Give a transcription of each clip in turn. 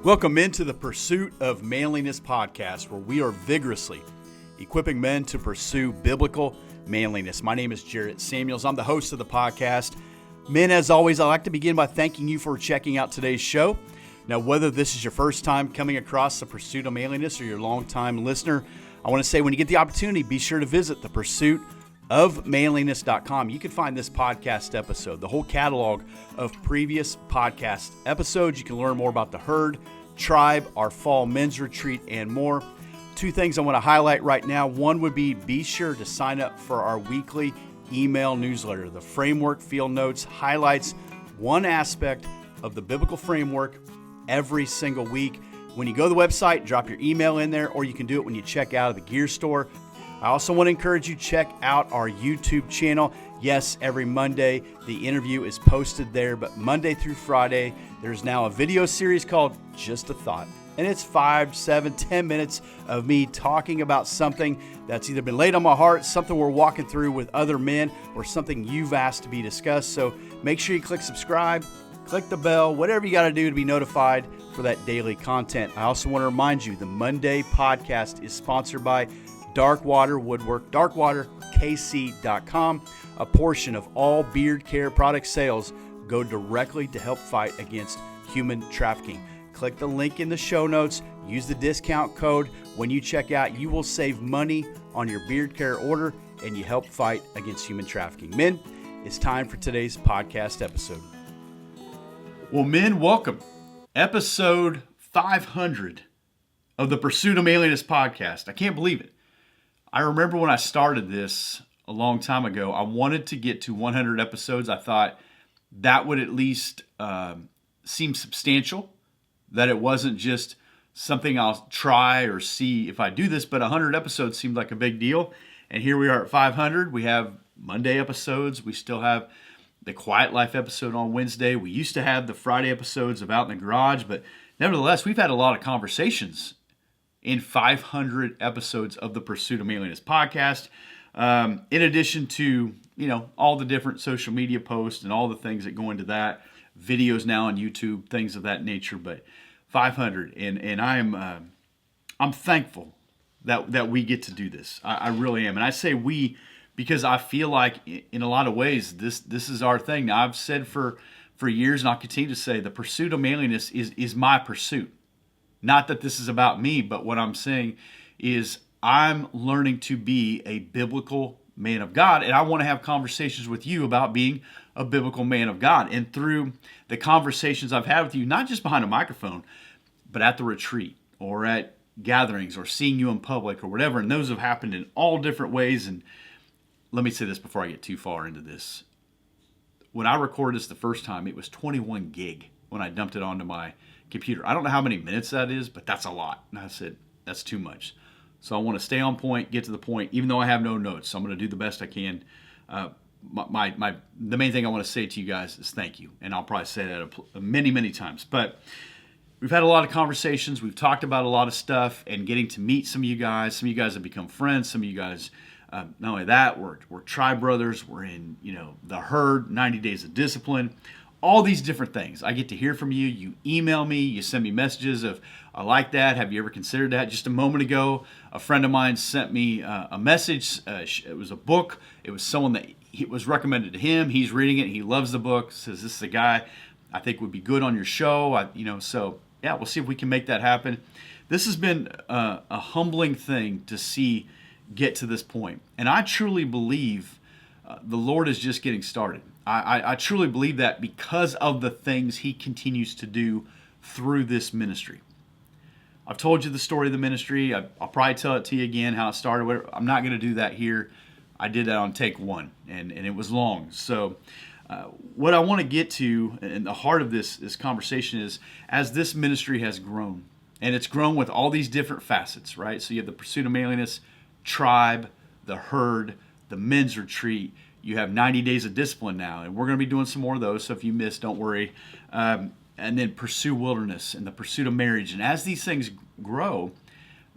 Welcome into the Pursuit of Manliness podcast, where we are vigorously equipping men to pursue biblical manliness. My name is Jarrett Samuels. I'm the host of the podcast. Men, as always, I'd like to begin by thanking you for checking out today's show. Now, whether this is your first time coming across the Pursuit of Manliness or your longtime listener, I want to say when you get the opportunity, be sure to visit thepursuitofmanliness.com. You can find this podcast episode, the whole catalog of previous podcast episodes. You can learn more about the herd, tribe, our fall men's retreat, and more. Two things I want to highlight right now. One would be sure to sign up for our weekly email newsletter. The framework field notes highlights one aspect of the biblical framework every single week. When you go to the website, drop your email in there, or you can do it when you check out of the gear store. I also want to encourage you to check out our YouTube channel. Yes, every Monday the interview is posted there, but Monday through Friday, there's now a video series called Just a Thought. And it's 5, 7, 10 minutes of me talking about something that's either been laid on my heart, something we're walking through with other men, or something you've asked to be discussed. So make sure you click subscribe, click the bell, whatever you got to do to be notified for that daily content. I also want to remind you, the Monday podcast is sponsored by Darkwater Woodwork, darkwaterkc.com. A portion of all beard care product sales go directly to help fight against human trafficking. Click the link in the show notes. Use the discount code. When you check out, you will save money on your beard care order, and you help fight against human trafficking. Men, it's time for today's podcast episode. Well, men, welcome. Episode 500 of the Pursuit of Manliness podcast. I can't believe it. I remember when I started this a long time ago, I wanted to get to 100 episodes. I thought that would at least seem substantial, that it wasn't just something I'll try or see if I do this, but 100 episodes seemed like a big deal. And here we are at 500. We have Monday episodes. We still have the Quiet Life episode on Wednesday. We used to have the Friday episodes of Out in the Garage, but nevertheless, we've had a lot of conversations in 500 episodes of the Pursuit of Manliness podcast. In addition to, all the different social media posts and all the things that go into that, videos now on YouTube, things of that nature, but 500. And I'm thankful that we get to do this. I really am. And I say we, because I feel like in a lot of ways, this is our thing. Now, I've said for years, and I'll continue to say, the pursuit of manliness is my pursuit. Not that this is about me, but what I'm saying is I'm learning to be a biblical man of God, and I want to have conversations with you about being a biblical man of God. And through the conversations I've had with you, not just behind a microphone, but at the retreat or at gatherings or seeing you in public or whatever, and those have happened in all different ways. And let me say this before I get too far into this. When I recorded this the first time, it was 21 gig when I dumped it onto my computer. I don't know how many minutes that is, but that's a lot. And I said, that's too much. So I want to stay on point, get to the point, even though I have no notes. So I'm going to do the best I can. The main thing I want to say to you guys is thank you. And I'll probably say that many, many times. But we've had a lot of conversations. We've talked about a lot of stuff and getting to meet some of you guys. Some of you guys have become friends. Some of you guys, not only that, we're tribe brothers. We're in, the herd, 90 Days of Discipline. All these different things. I get to hear from you. You email me. You send me messages of, I like that. Have you ever considered that? Just a moment ago, a friend of mine sent me a message. It was a book. It was someone that it was recommended to him. He's reading it. He loves the book. Says, this is a guy I think would be good on your show. So yeah, we'll see if we can make that happen. This has been a humbling thing to see get to this point. And I truly believe the Lord is just getting started. I truly believe that because of the things He continues to do through this ministry. I've told you the story of the ministry. I'll probably tell it to you again, how it started. Whatever. I'm not going to do that here. I did that on take one, and it was long. So what I want to get to, and the heart of this conversation is, as this ministry has grown, and it's grown with all these different facets, right? So you have the Pursuit of Manliness, Tribe, the Herd, the Men's Retreat. You have 90 Days of Discipline now, and we're going to be doing some more of those, so if you missed, don't worry. And then Pursue Wilderness and the Pursuit of Marriage. And as these things grow,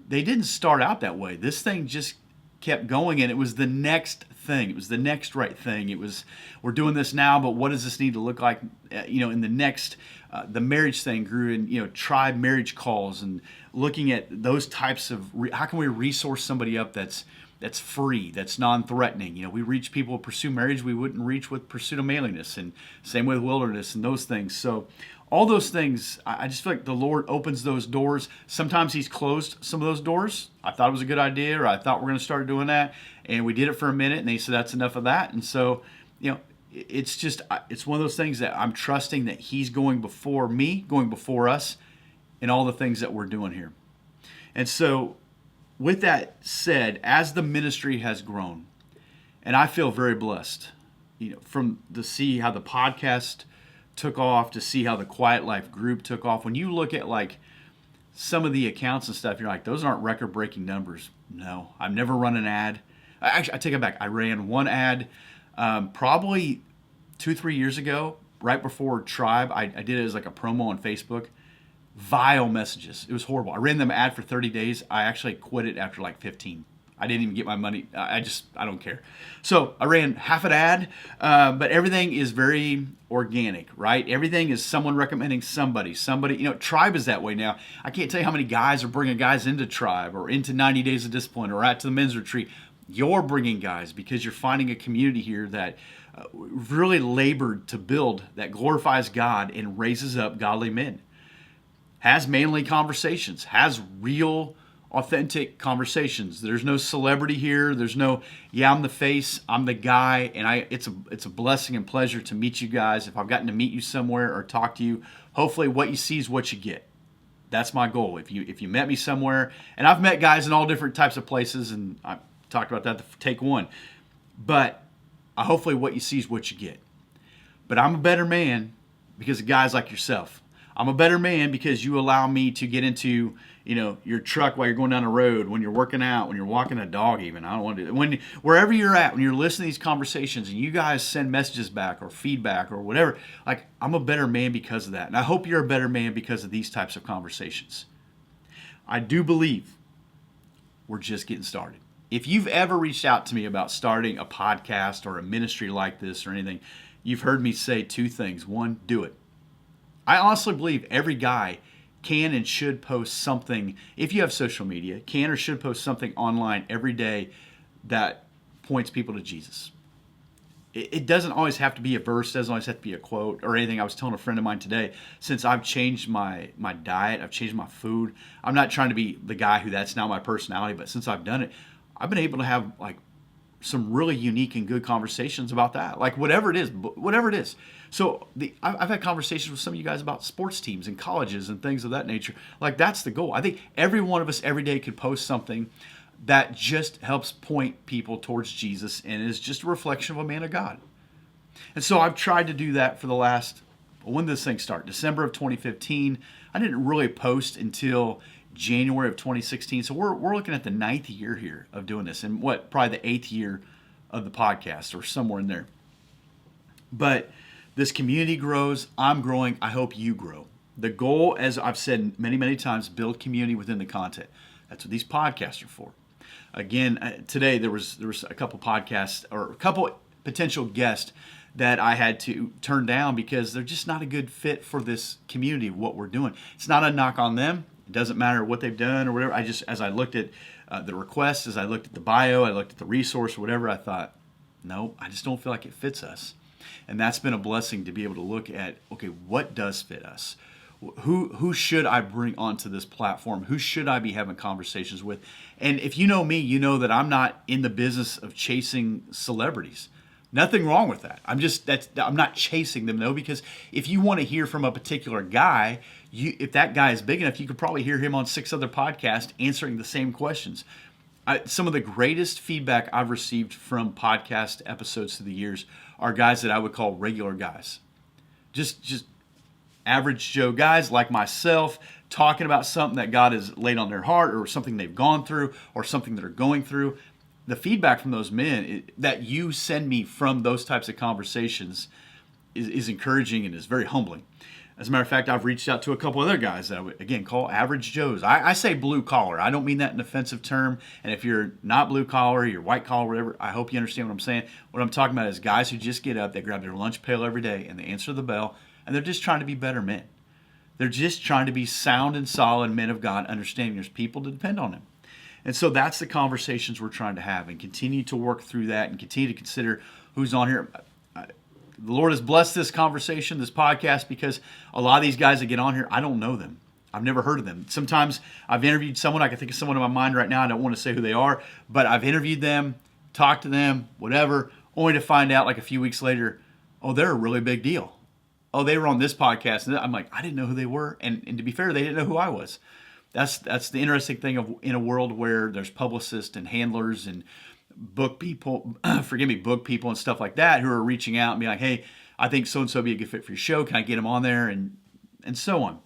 they didn't start out that way. This thing just kept going, and it was the next thing. It was the next right thing. It was, we're doing this now, but what does this need to look like, in the next, the marriage thing grew in, tribe marriage calls and looking at those types of, how can we resource somebody up that's free, that's non-threatening. We reach people with pursue marriage we wouldn't reach with pursuit of manliness, and same with wilderness and those things. So all those things, I just feel like the Lord opens those doors. Sometimes He's closed some of those doors. I thought it was a good idea, or I thought we're going to start doing that, and we did it for a minute, and He said that's enough of that. And so, it's one of those things that I'm trusting that He's going before me, going before us, in all the things that we're doing here. And so, with that said, as the ministry has grown, and I feel very blessed, from to see how the podcast took off, to see how the Quiet Life group took off. When you look at like some of the accounts and stuff, you're like, those aren't record-breaking numbers. No, I've never run an ad. Actually, I take it back. I ran one ad probably 2-3 years ago, right before Tribe. I did it as like a promo on Facebook. Vile messages. It was horrible. I ran them ad for 30 days. I actually quit it after like 15. I didn't even get my money. I don't care. So I ran half an ad, but everything is very organic, right? Everything is someone recommending somebody. Tribe is that way now. I can't tell you how many guys are bringing guys into Tribe or into 90 Days of Discipline or out to the men's retreat. You're bringing guys because you're finding a community here that really labored to build, that glorifies God and raises up godly men. Has manly conversations, has real, authentic conversations. There's no celebrity here. There's no, I'm the face, I'm the guy, and it's a blessing and pleasure to meet you guys. If I've gotten to meet you somewhere or talk to you, hopefully what you see is what you get. That's my goal. If you met me somewhere, and I've met guys in all different types of places, and I talked about that to take one, but hopefully what you see is what you get. But I'm a better man because of guys like yourself. I'm a better man because you allow me to get into, your truck while you're going down the road, when you're working out, when you're walking a dog even. I don't want to do that. Wherever you're at, when you're listening to these conversations and you guys send messages back or feedback or whatever, like, I'm a better man because of that. And I hope you're a better man because of these types of conversations. I do believe we're just getting started. If you've ever reached out to me about starting a podcast or a ministry like this or anything, you've heard me say two things. One, do it. I honestly believe every guy can and should post something, if you have social media, can or should post something online every day that points people to Jesus. It doesn't always have to be a verse, doesn't always have to be a quote or anything. I was telling a friend of mine today, since I've changed my diet, I've changed my food, I'm not trying to be the guy who that's now my personality, but since I've done it, I've been able to have like some really unique and good conversations about that. Like whatever it is. So I've had conversations with some of you guys about sports teams and colleges and things of that nature. Like that's the goal. I think every one of us every day could post something that just helps point people towards Jesus and is just a reflection of a man of God. And so I've tried to do that for the last, when did this thing start? December of 2015. I didn't really post until January of 2016. So we're looking at the 9th year here of doing this, and probably the 8th year of the podcast or somewhere in there. But this community grows, I'm growing, I hope you grow. The goal, as I've said many, many times, build community within the content. That's what these podcasts are for. Again, today there was a couple podcasts or a couple potential guests that I had to turn down because they're just not a good fit for this community, what we're doing. It's not a knock on them. It doesn't matter what they've done or whatever. As I looked at the requests, as I looked at the bio, I looked at the resource or whatever, I thought, no, I just don't feel like it fits us. And that's been a blessing to be able to look at, okay, what does fit us? Who should I bring onto this platform? Who should I be having conversations with? And if you know me, you know that I'm not in the business of chasing celebrities. Nothing wrong with that. I'm not chasing them though, because if you want to hear from a particular guy, if that guy is big enough, you could probably hear him on 6 other podcasts answering the same questions. Some of the greatest feedback I've received from podcast episodes through the years are guys that I would call regular guys. Just average Joe guys like myself talking about something that God has laid on their heart or something they've gone through or something that are going through. The feedback from those men that you send me from those types of conversations is encouraging and is very humbling. As a matter of fact, I've reached out to a couple other guys that I would, again, call average Joes. I say blue collar. I don't mean that in an offensive term. And if you're not blue collar, you're white collar, whatever, I hope you understand what I'm saying. What I'm talking about is guys who just get up, they grab their lunch pail every day, and they answer the bell, and they're just trying to be better men. They're just trying to be sound and solid men of God, understanding there's people that depend on them. And so that's the conversations we're trying to have, and continue to work through that and continue to consider who's on here. The Lord has blessed this conversation, this podcast, because a lot of these guys that get on here, I don't know them. I've never heard of them. Sometimes I've interviewed someone, I can think of someone in my mind right now, I don't want to say who they are, but I've interviewed them, talked to them, whatever, only to find out like a few weeks later, oh, they're a really big deal. Oh, they were on this podcast. And I'm like, I didn't know who they were. And to be fair, they didn't know who I was. That's the interesting thing of in a world where there's publicists and handlers and book people, book people and stuff like that who are reaching out and be like, hey, I think so-and-so would be a good fit for your show. Can I get them on there? And so on.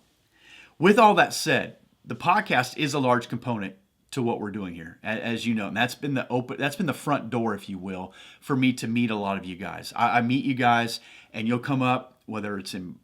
With all that said, the podcast is a large component to what we're doing here, as you know, and that's been the front door, if you will, for me to meet a lot of you guys. I meet you guys, and you'll come up, whether it's in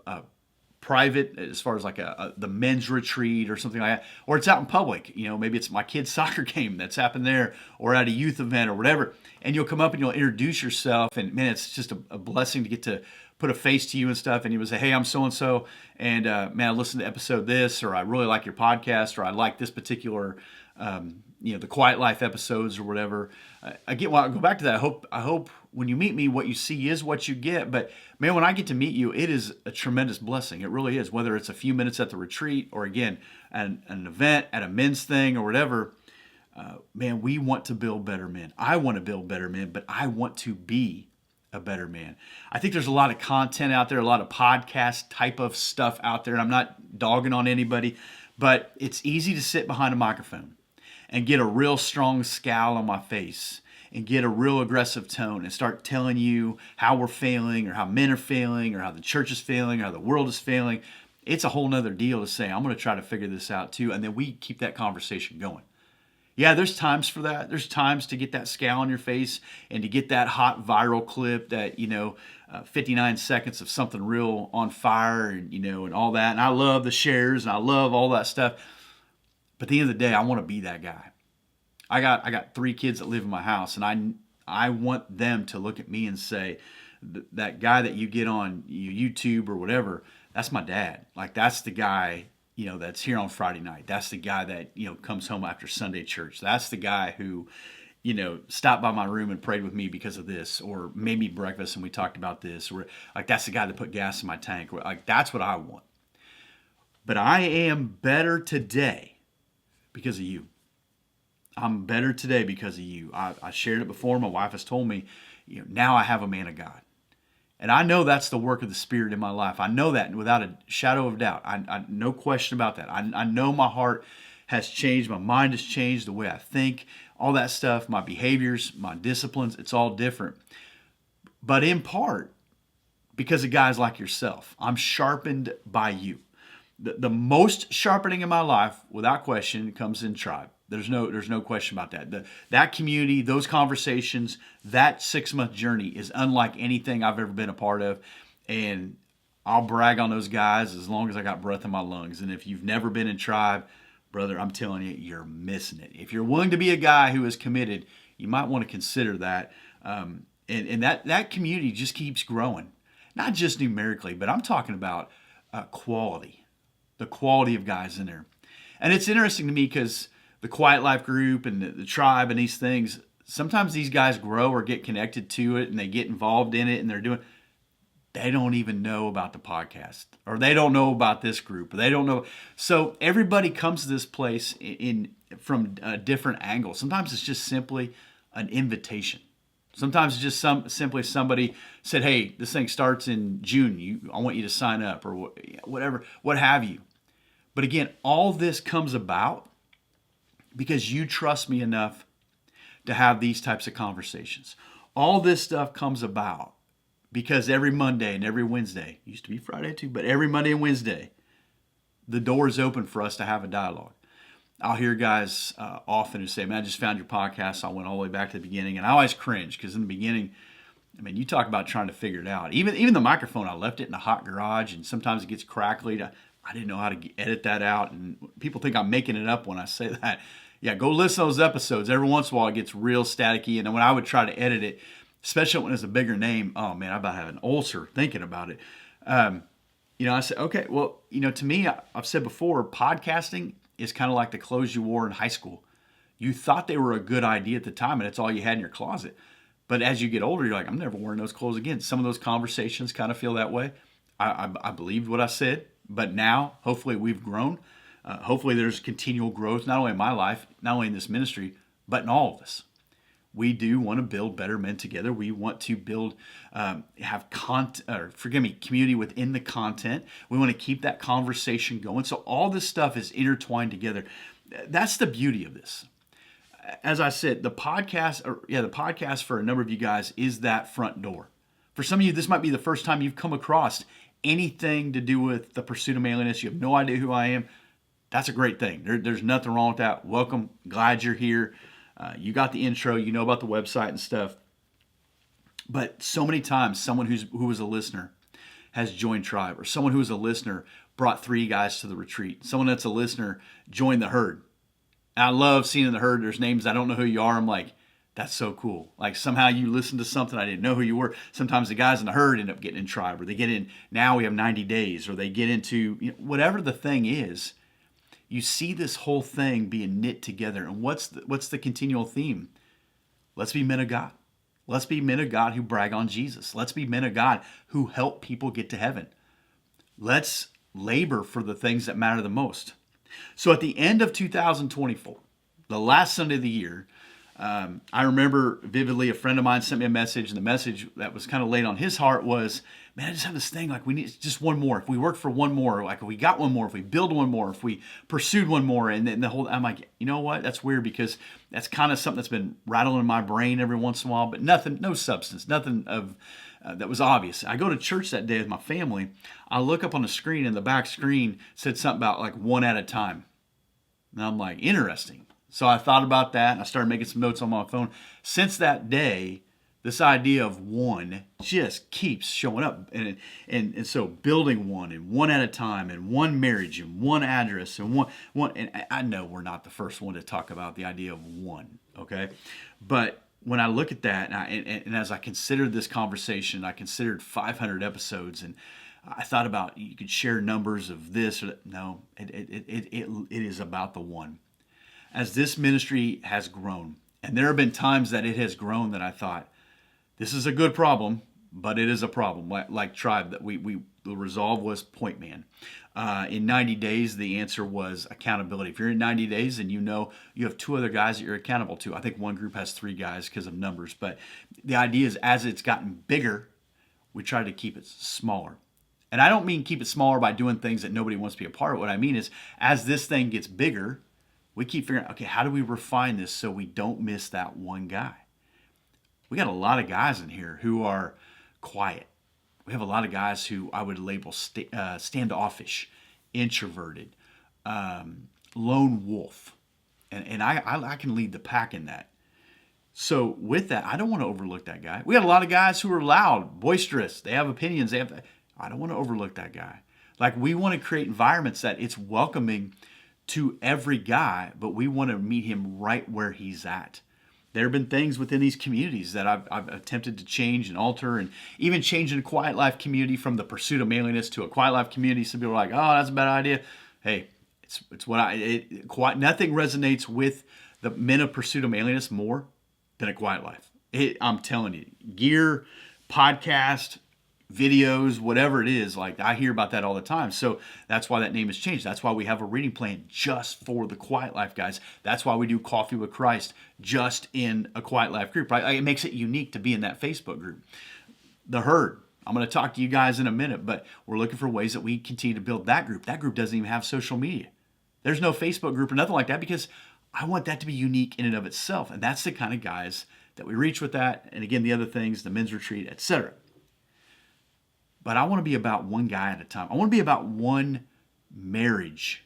private, as far as like the men's retreat or something like that, or it's out in public. You know, maybe it's my kid's soccer game that's happened there, or at a youth event or whatever. And you'll come up and you'll introduce yourself, and man, it's just a blessing to get to put a face to you and stuff. And you would say, hey, I'm so and so, and man, I listened to episode this, or I really like your podcast, or I like this particular, the Quiet Life episodes or whatever. Again, I go back to that. I hope when you meet me, what you see is what you get. But man, when I get to meet you, it is a tremendous blessing. It really is. Whether it's a few minutes at the retreat, or again, an event at a men's thing or whatever. Man, we want to build better men. I want to build better men, but I want to be a better man. I think there's a lot of content out there, a lot of podcast type of stuff out there. And I'm not dogging on anybody, but it's easy to sit behind a microphone and get a real strong scowl on my face and get a real aggressive tone and start telling you how we're failing, or how men are failing, or how the church is failing, or how the world is failing. It's a whole nother deal to say, I'm going to try to figure this out too. And then we keep that conversation going. Yeah, there's times for that. There's times to get that scowl on your face and to get that hot viral clip that, 59 seconds of something real on fire, and all that. And I love the shares, and I love all that stuff. But at the end of the day, I want to be that guy. I got 3 kids that live in my house, and I want them to look at me and say, that guy that you get on YouTube or whatever, that's my dad. Like, that's the guy, that's here on Friday night. That's the guy that, comes home after Sunday church. That's the guy who, stopped by my room and prayed with me because of this, or made me breakfast and we talked about this, or like, that's the guy that put gas in my tank. Like, that's what I want. But I am better today because of you. I'm better today because of you. I shared it before. My wife has told me, now I have a man of God. And I know that's the work of the Spirit in my life. I know that without a shadow of doubt. I no question about that. I know my heart has changed. My mind has changed, the way I think, all that stuff, my behaviors, my disciplines, it's all different. But in part, because of guys like yourself, I'm sharpened by you. The most sharpening in my life, without question, comes in tribe. There's no question about that. That community, those conversations, that 6-month journey is unlike anything I've ever been a part of. And I'll brag on those guys as long as I got breath in my lungs. And if you've never been in tribe, brother, I'm telling you, you're missing it. If you're willing to be a guy who is committed, you might want to consider that. And that community just keeps growing. Not just numerically, but I'm talking about quality. The quality of guys in there. And it's interesting to me because the Quiet Life group and the tribe and these things, sometimes these guys grow or get connected to it and they get involved in it and they don't even know about the podcast, or they don't know about this group, or they don't know. So everybody comes to this place from a different angle. Sometimes it's just simply an invitation. Sometimes it's just simply somebody said, hey, this thing starts in June. I want you to sign up, or whatever, what have you. But again, all this comes about because you trust me enough to have these types of conversations. All this stuff comes about because every Monday and every Wednesday, used to be Friday too, but every Monday and Wednesday, the door is open for us to have a dialogue. I'll hear guys often who say, man, I just found your podcast. I went all the way back to the beginning. And I always cringe because in the beginning, I mean, you talk about trying to figure it out. Even the microphone, I left it in a hot garage, and sometimes it gets crackly. I didn't know how to edit that out, and people think I'm making it up when I say that. Yeah, go listen to those episodes. Every once in a while, it gets real staticky, and then when I would try to edit it, especially when it's a bigger name, oh man, I about have an ulcer thinking about it. I said, okay, well, to me, I've said before, podcasting is kind of like the clothes you wore in high school. You thought they were a good idea at the time, and it's all you had in your closet. But as you get older, you're like, I'm never wearing those clothes again. Some of those conversations kind of feel that way. I believed what I said, but now, hopefully, we've grown. Hopefully, there's continual growth, not only in my life, not only in this ministry, but in all of us. We do want to build better men together. We want to build, community within the content. We want to keep that conversation going. So all this stuff is intertwined together. That's the beauty of this. As I said, the podcast for a number of you guys is that front door. For some of you, this might be the first time you've come across anything to do with the pursuit of manliness. You have no idea who I am. That's a great thing. There's nothing wrong with that. Welcome. Glad you're here. You got the intro. You know about the website and stuff. But so many times, someone who was a listener has joined Tribe, or someone who was a listener brought 3 guys to the retreat. Someone that's a listener joined the herd. And I love seeing in the herd, there's names, I don't know who you are. I'm like, that's so cool. Like somehow you listened to something, I didn't know who you were. Sometimes the guys in the herd end up getting in Tribe, or they get in, now we have 90 days, or they get into, whatever the thing is. You see this whole thing being knit together. And what's the continual theme? Let's be men of God. Let's be men of God who brag on Jesus. Let's be men of God who help people get to heaven. Let's labor for the things that matter the most. So at the end of 2024, the last Sunday of the year, I remember vividly a friend of mine sent me a message, and the message that was kind of laid on his heart was, man, I just have this thing, like we need just one more. If we work for one more, like if we got one more, if we build one more, if we pursued one more, and then I'm like, you know what? That's weird, because that's kind of something that's been rattling in my brain every once in a while, but nothing, no substance, nothing of that was obvious. I go to church that day with my family. I look up on the screen, and the back screen said something about like one at a time. And I'm like, interesting. So I thought about that, and I started making some notes on my phone. Since that day, this idea of one just keeps showing up. And so building one, and one at a time, and one marriage, and one address, and one. And I know we're not the first one to talk about the idea of one, okay? But when I look at that, and as I considered this conversation, I considered 500 episodes, and I thought about, you could share numbers of this or that. No, it is about the one. As this ministry has grown, and there have been times that it has grown that I thought, this is a good problem, but it is a problem. Like Tribe, that the resolve was point man. In 90 days, the answer was accountability. If you're in 90 days and you have 2 other guys that you're accountable to. I think one group has 3 guys because of numbers. But the idea is, as it's gotten bigger, we try to keep it smaller. And I don't mean keep it smaller by doing things that nobody wants to be a part of. What I mean is, as this thing gets bigger, we keep figuring out, okay, how do we refine this so we don't miss that one guy? We got a lot of guys in here who are quiet. We have a lot of guys who I would label standoffish, introverted, lone wolf. And I can lead the pack in that. So with that, I don't want to overlook that guy. We got a lot of guys who are loud, boisterous. They have opinions. I don't want to overlook that guy. Like, we want to create environments that it's welcoming to every guy, but we want to meet him right where he's at. There have been things within these communities that I've attempted to change and alter, and even changing a Quiet Life community from the pursuit of manliness to a Quiet Life community. Some people are like, oh, that's a bad idea. Hey, it's what nothing resonates with the men of pursuit of manliness more than a Quiet Life. I'm telling you, gear, podcast, videos, whatever it is, like I hear about that all the time. So that's why that name has changed. That's why we have a reading plan just for the Quiet Life guys. That's why we do Coffee with Christ just in a Quiet Life group, right? It makes it unique to be in that Facebook group. The herd, I'm going to talk to you guys in a minute, but we're looking for ways that we continue to build that group. That group doesn't even have social media. There's no Facebook group or nothing like that, because I want that to be unique in and of itself. And that's the kind of guys that we reach with that. And again, the other things, the men's retreat, etc. But I want to be about one guy at a time. I want to be about one marriage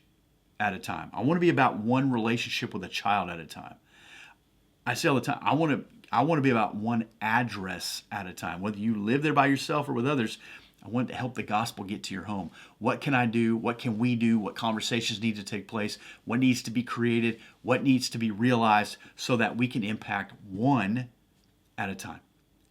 at a time. I want to be about one relationship with a child at a time. I say all the time, I want to be about one address at a time. Whether you live there by yourself or with others, I want to help the gospel get to your home. What can I do? What can we do? What conversations need to take place? What needs to be created? What needs to be realized so that we can impact one at a time?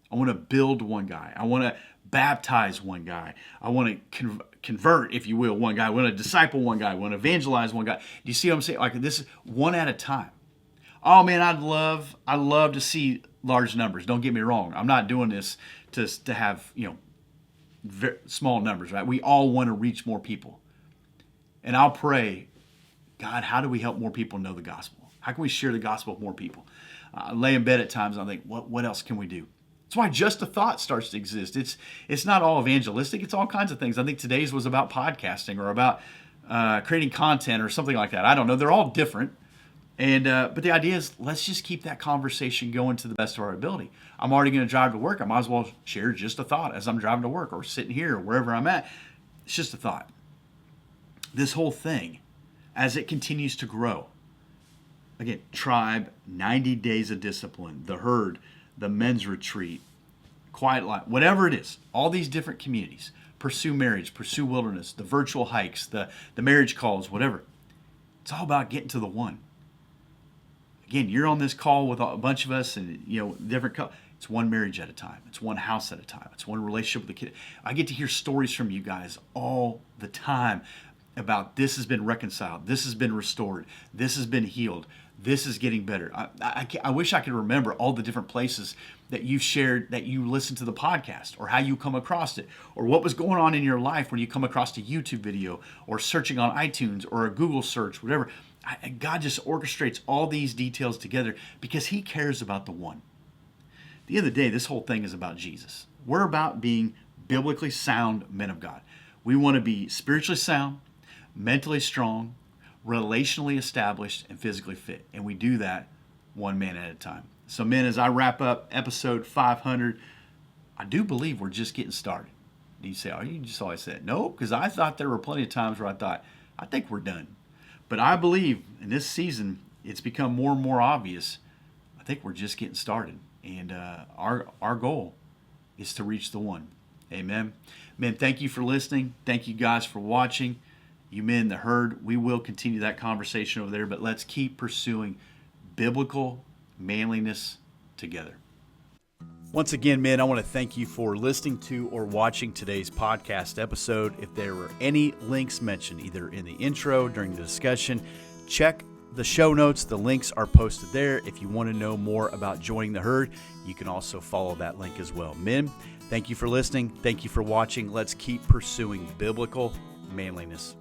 I want to build one guy. I want to baptize one guy. I want to convert, if you will, one guy. I want to disciple one guy. I want to evangelize one guy. Do you see what I'm saying? Like, this is one at a time. Oh man, I'd love to see large numbers. Don't get me wrong. I'm not doing this to have, very small numbers, right? We all want to reach more people. And I'll pray, God, how do we help more people know the gospel? How can we share the gospel with more people? I lay in bed at times and I think, what else can we do? That's why Just a Thought starts to exist. It's not all evangelistic. It's all kinds of things. I think today's was about podcasting or about creating content or something like that. I don't know. They're all different. And but the idea is, let's just keep that conversation going to the best of our ability. I'm already going to drive to work. I might as well share just a thought as I'm driving to work or sitting here or wherever I'm at. It's just a thought. This whole thing, as it continues to grow, again, tribe, 90 days of discipline, the herd, the men's retreat, quiet life, whatever it is, all these different communities, pursue marriage, pursue wilderness, the virtual hikes, the marriage calls, whatever. It's all about getting to the one. Again, you're on this call with a bunch of us and, different it's one marriage at a time. It's one house at a time. It's one relationship with the kid. I get to hear stories from you guys all the time about this has been reconciled. This has been restored. This has been healed. This is getting better. I wish I could remember all the different places that you've shared, that you listened to the podcast, or how you come across it, or what was going on in your life when you come across a YouTube video, or searching on iTunes, or a Google search, whatever. God just orchestrates all these details together because He cares about the one. At the end of the day, this whole thing is about Jesus. We're about being biblically sound men of God. We want to be spiritually sound, mentally strong, relationally established, and physically fit. And we do that one man at a time. So men, as I wrap up episode 500, I do believe we're just getting started. You say, you just always said, no, because I thought there were plenty of times where I think we're done. But I believe in this season, it's become more and more obvious. I think we're just getting started. And our goal is to reach the one. Amen. Men, thank you for listening. Thank you guys for watching. You men, the herd, we will continue that conversation over there, but let's keep pursuing biblical manliness together. Once again, men, I want to thank you for listening to or watching today's podcast episode. If there were any links mentioned, either in the intro, during the discussion, check the show notes. The links are posted there. If you want to know more about joining the herd, you can also follow that link as well. Men, thank you for listening. Thank you for watching. Let's keep pursuing biblical manliness.